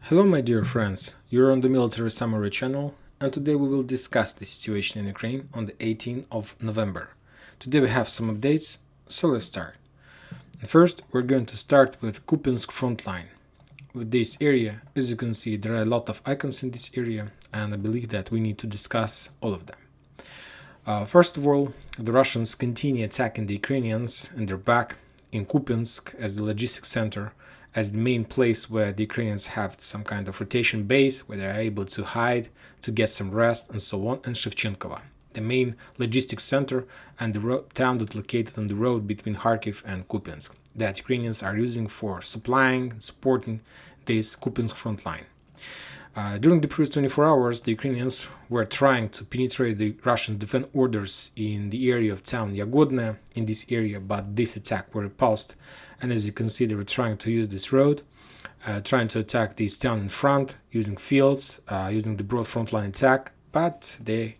Hello my dear friends, you're on the Military Summary channel and today we will discuss the situation in Ukraine on the 18th of November. Today we have some updates, so let's start. First, we're going to start with Kupiansk front line. With this area, as you can see, there are a lot of icons in this area and I believe that we need to discuss all of them. First of all, the Russians continue attacking the Ukrainians and they're back in Kupiansk as the logistics center, as the main place where the Ukrainians have some kind of rotation base where they are able to hide, to get some rest and so on, and Shevchenkova, the main logistics center and the town that's located on the road between Kharkiv and Kupiansk that Ukrainians are using for supplying and supporting this Kupiansk front line. During the previous 24 hours, the Ukrainians were trying to penetrate the Russian defense orders in the area of town Yagodne in this area, but this attack were repulsed. And as you can see, they were trying to use this road, trying to attack this town in front, using fields, using the broad front line attack, but they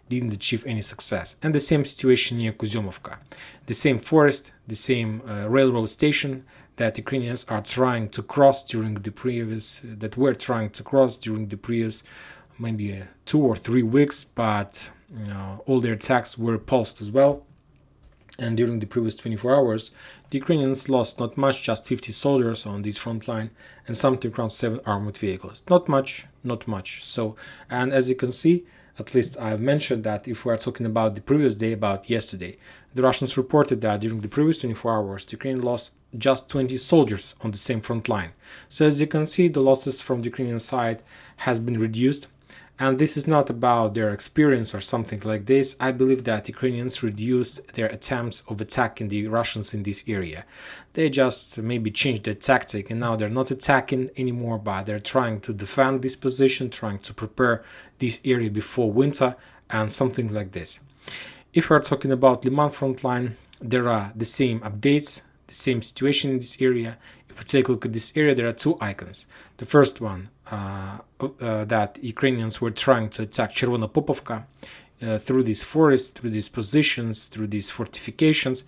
didn't achieve any success. And the same situation near Kuzyumovka. The same forest, the same railroad station that Ukrainians are trying to cross during the previous, maybe 2 or 3 weeks, but all their attacks were repulsed as well. And during the previous 24 hours, the Ukrainians lost not much, just 50 soldiers on this front line and something around 7 armored vehicles. Not much. So, and as you can see, at least I've mentioned that if we are talking about the previous day, about yesterday, the Russians reported that during the previous 24 hours, the Ukraine lost just 20 soldiers on the same front line. So as you can see, the losses from the Ukrainian side has been reduced. And this is not about their experience or something like this. I believe that Ukrainians reduced their attempts of attacking the Russians in this area. They just maybe changed their tactic and now they're not attacking anymore, but they're trying to defend this position, trying to prepare this area before winter and something like this. If we're talking about Liman front line, there are the same updates, the same situation in this area. If we take a look at this area, there are 2 icons. The first one, that Ukrainians were trying to attack Chervona Popovka through these forests, through these positions, through these fortifications,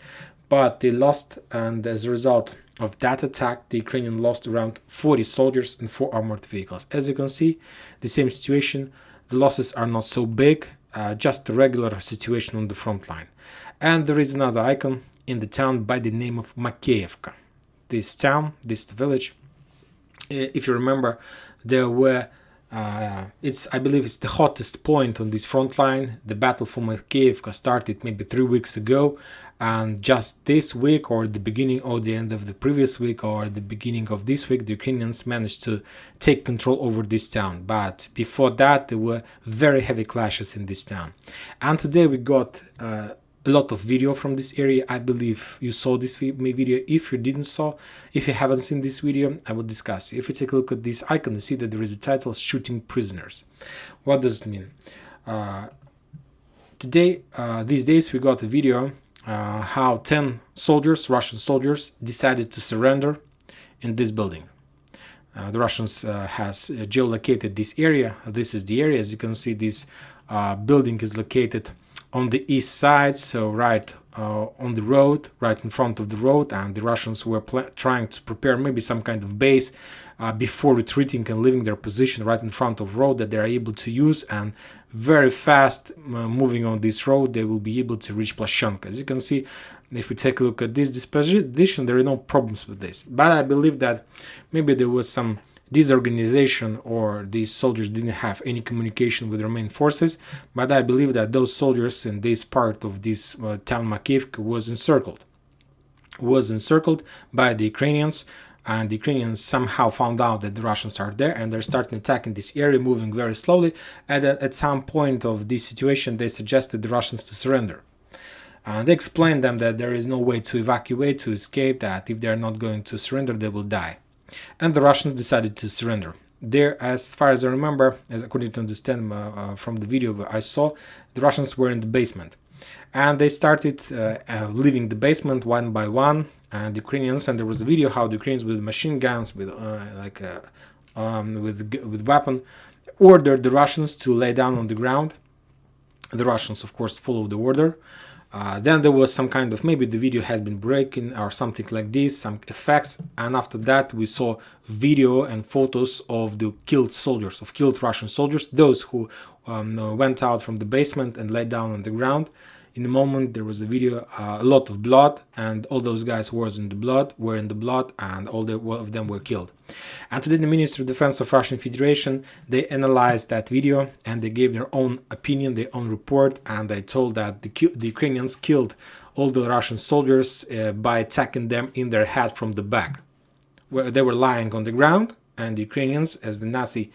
but they lost, and as a result of that attack, the Ukrainians lost around 40 soldiers and 4 armored vehicles. As you can see, the same situation, the losses are not so big, just a regular situation on the front line. And there is another icon in the town by the name of Makeyevka. This town, this village, if you remember, there were I believe it's the hottest point on this front line. The battle for Makeyevka started maybe 3 weeks ago, and just this week or the beginning or the end of the previous week or the beginning of this week, the Ukrainians managed to take control over this town. But before that, there were very heavy clashes in this town. And today we got a lot of video from this area. I believe you saw this video. If you haven't seen this video, I will discuss. If you take a look at this icon, you see that there is a title, Shooting Prisoners. What does it mean? These days we got a video how 10 soldiers, Russian soldiers, decided to surrender in this building. The Russians has geolocated this area. This is the area. As you can see, this building is located on the east side, so right on the road, right in front of the road, and the Russians were trying to prepare maybe some kind of base before retreating and leaving their position right in front of road that they are able to use, and very fast moving on this road they will be able to reach Plashchenka. As you can see, if we take a look at this disposition, there are no problems with this, but I believe that maybe there was some disorganization or these soldiers didn't have any communication with their main forces, but I believe that those soldiers in this part of this town Makeyevka was encircled by the Ukrainians, and the Ukrainians somehow found out that the Russians are there and they're starting attacking this area, moving very slowly, and at some point of this situation they suggested the Russians to surrender. They explained them that there is no way to evacuate, to escape, that if they are not going to surrender they will die. And the Russians decided to surrender. There, as far as I remember, as according to understand from the video I saw, the Russians were in the basement. And they started leaving the basement one by one, and the Ukrainians, and there was a video how the Ukrainians with machine guns, with weapon, ordered the Russians to lay down on the ground. The Russians, of course, followed the order. Then there was some kind of, maybe the video has been breaking or something like this, some effects, and after that we saw video and photos of the killed soldiers, of killed Russian soldiers, those who went out from the basement and lay down on the ground. In the moment there was a video, a lot of blood, and all those guys were in the blood, and all of them were killed. And today the Ministry of Defense of Russian Federation, they analyzed that video and they gave their own opinion, their own report, and they told that the Ukrainians killed all the Russian soldiers by attacking them in their head from the back, where they were lying on the ground, and the Ukrainians, as the Nazi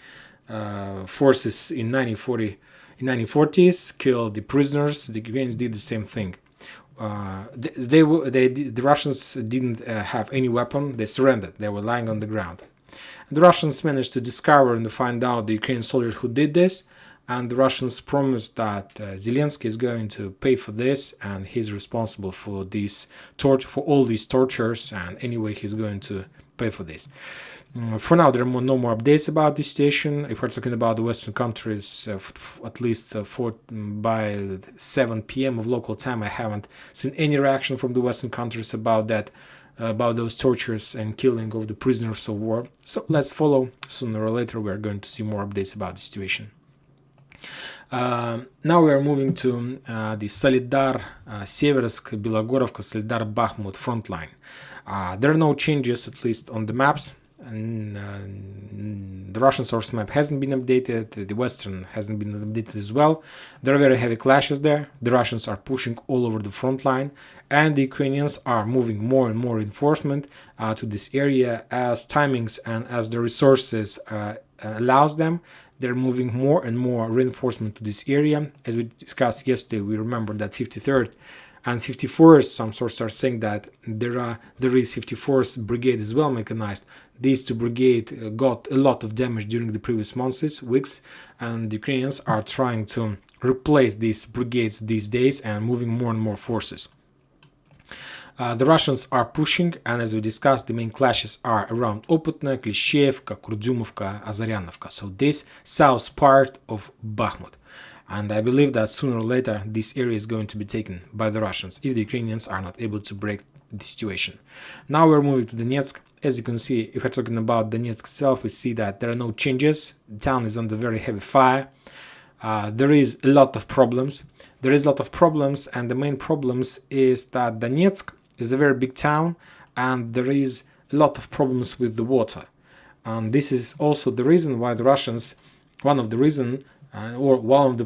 forces in 1940s killed the prisoners, the Ukrainians did the same thing. The Russians didn't have any weapon. They surrendered. They were lying on the ground. And the Russians managed to discover and to find out the Ukrainian soldiers who did this, and the Russians promised that Zelensky is going to pay for this, and he's responsible for this for all these tortures, and anyway he's going to pay for this. For now, there are no more updates about this situation. If we're talking about the Western countries, at least by 7 p.m. of local time, I haven't seen any reaction from the Western countries about that, about those tortures and killing of the prisoners of war. So let's follow. Sooner or later, we are going to see more updates about the situation. Now we are moving to the Solidar, Seversk, Bilogorovka, Solidar, Bakhmut front line. There are no changes, at least on the maps. And the Russian source map hasn't been updated, the Western hasn't been updated as well. There are very heavy clashes there. The Russians are pushing all over the front line, and the Ukrainians are moving more and more reinforcement to this area as timings and as the resources allows them. They're moving more and more reinforcement to this area. As we discussed yesterday, we remember that 53rd and 54th, some sources are saying that there is 54th brigade as well mechanized. These two brigades got a lot of damage during the previous weeks, and the Ukrainians are trying to replace these brigades these days and moving more and more forces. The Russians are pushing, and as we discussed, the main clashes are around Opytne, Klishchevka, Kurdyumovka, Azaryanovka. So this south part of Bakhmut. And I believe that sooner or later this area is going to be taken by the Russians if the Ukrainians are not able to break the situation. Now we're moving to Donetsk. As you can see, if we're talking about Donetsk itself, we see that there are no changes. The town is under very heavy fire. There is a lot of problems. And the main problems is that Donetsk is a very big town, and there is a lot of problems with the water. And this is also the reason why the Russians, one of the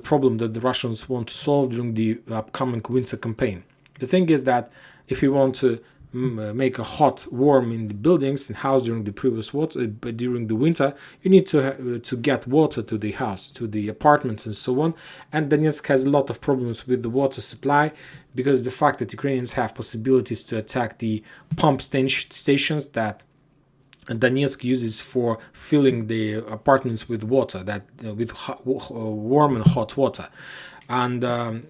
problem that the Russians want to solve during the upcoming winter campaign. The thing is that if you want to make a hot, warm in the buildings and house during the during the winter, you need to get water to the house, to the apartments and so on. And Donetsk has a lot of problems with the water supply because the fact that Ukrainians have possibilities to attack the pump stations that Donetsk uses for filling the apartments with water, with warm and hot water. And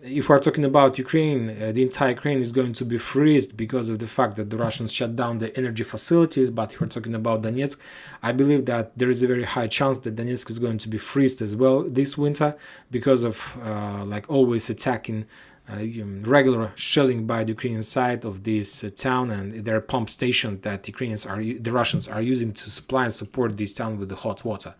if we're talking about Ukraine, the entire Ukraine is going to be freezed because of the fact that the Russians shut down the energy facilities. But if we're talking about Donetsk, I believe that there is a very high chance that Donetsk is going to be freezed as well this winter because of like always attacking regular shelling by the Ukrainian side of this town and their pump station that the Russians are using to supply and support this town with the hot water.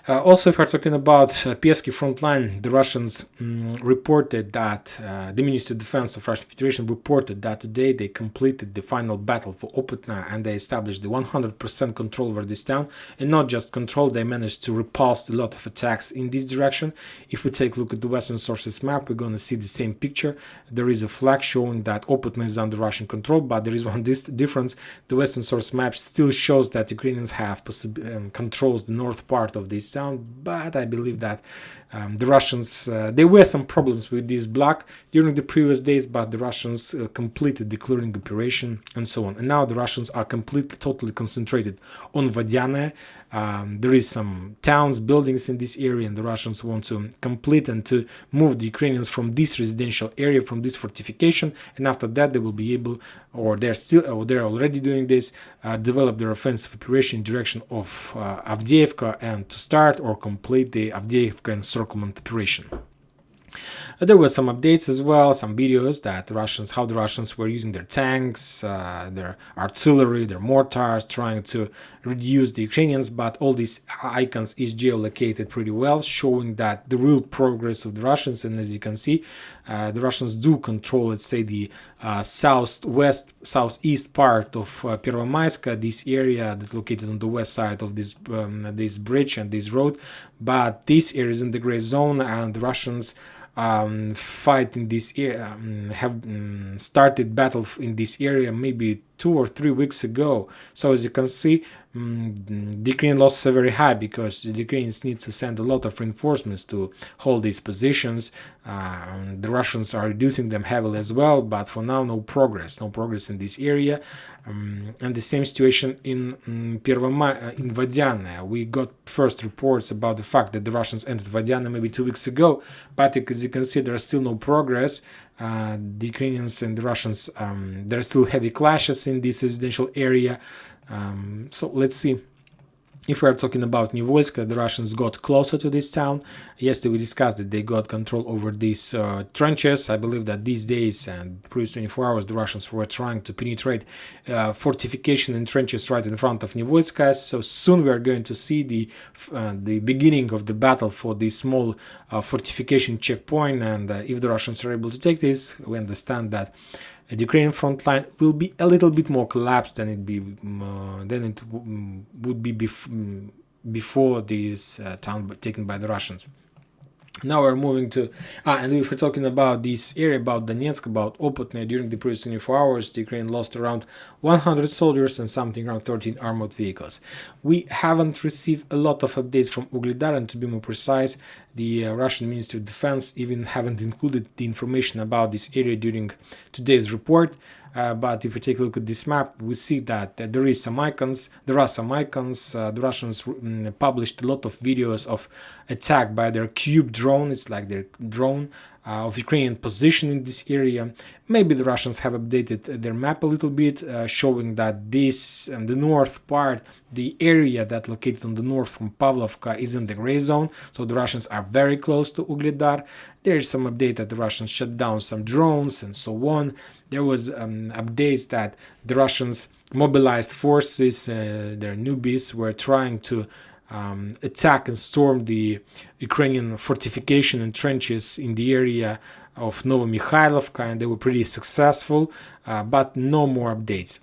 Also, if we're talking about Piesky front line, the Russians reported that the Ministry of Defense of Russian Federation reported that today they completed the final battle for Opytne and they established the 100% control over this town. And not just control, they managed to repulse a lot of attacks in this direction. If we take a look at the Western sources map, we're going to see the same picture. There is a flag showing that Opytne is under Russian control, but there is one difference. The Western source map still shows that Ukrainians have controls the north part of this town, but I believe that the Russians, there were some problems with this block during the previous days, but the Russians completed the clearing operation and so on. And now the Russians are totally concentrated on Vodyane. There is some towns, buildings in this area, and the Russians want to complete and to move the Ukrainians from this residential area, from this fortification, and after that they will be able, or they're already doing this, develop their offensive operation in direction of Avdiivka and to start or complete the Avdiivka encirclement operation. There were some updates as well, some videos that how the Russians were using their tanks, their artillery, their mortars, trying to reduce the Ukrainians. But all these icons is geolocated pretty well, showing that the real progress of the Russians. And as you can see, the Russians do control, let's say, the southeast part of Pervomaiska, this area that's located on the west side of this bridge and this road. But this area is in the gray zone, and the Russians fight in this area, have started battle in this area maybe 2 or 3 weeks ago. So as you can see, the Ukrainian losses are very high because the Ukrainians need to send a lot of reinforcements to hold these positions. The Russians are reducing them heavily as well, but for now no progress in this area. And the same situation in Vadiane. We got first reports about the fact that the Russians entered Vadiane maybe 2 weeks ago, but as you can see, there is still no progress. The Ukrainians and the Russians, there are still heavy clashes in this residential area. So let's see. If we are talking about Nivolsk, the Russians got closer to this town. Yesterday we discussed that they got control over these trenches. I believe that these days and previous 24 hours the Russians were trying to penetrate fortification and trenches right in front of Nivolsk. So soon we are going to see the beginning of the battle for this small fortification checkpoint. And if the Russians are able to take this, we understand that the Ukrainian front line will be a little bit more collapsed than it would be before this town taken by the Russians. Now we're moving to, and if we're talking about this area, about Donetsk, about Opotne, during the previous 24 hours, the Ukraine lost around 100 soldiers and something around 13 armored vehicles. We haven't received a lot of updates from Ugledar, and to be more precise, the Russian Ministry of Defense even haven't included the information about this area during today's report. But if we take a look at this map, we see that there are some icons. The Russians published a lot of videos of attack by their cube drone. It's like their drone of Ukrainian position in this area. Maybe the Russians have updated their map a little bit, showing that this the north part, the area that located on the north from Pavlovka, is in the gray zone. So the Russians are very close to Ugledar. There is some update that the Russians shut down some drones and so on. There was updates that the Russians mobilized forces, their newbies were trying to attack and storm the Ukrainian fortification and trenches in the area of Novomikhailovka, and they were pretty successful, but no more updates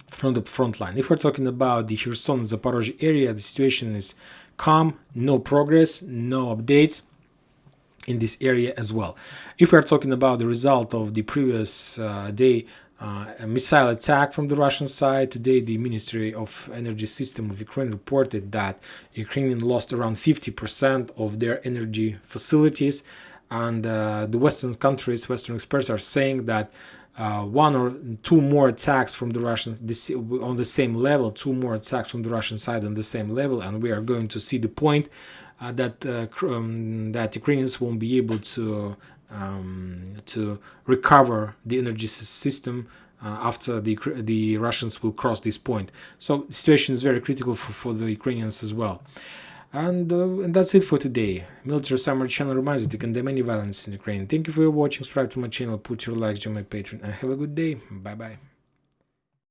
from the front line. If we're talking about the Kherson and Zaporozhye area, the situation is calm, no progress, no updates in this area as well. If we are talking about the result of the previous day, a missile attack from the Russian side, today the Ministry of Energy System of Ukraine reported that Ukrainians lost around 50% of their energy facilities, and the Western countries, Western experts are saying that 1 or 2 more attacks from the Russians on the same level, 2 more attacks from the Russian side on the same level, and we are going to see the point that Ukrainians won't be able to recover the energy system after the Russians will cross this point. So the situation is very critical for the Ukrainians as well. And that's it for today. Military Summary channel reminds you to condemn any violence in Ukraine. Thank you for watching. Subscribe to my channel, put your likes, join my Patreon, and have a good day. Bye bye.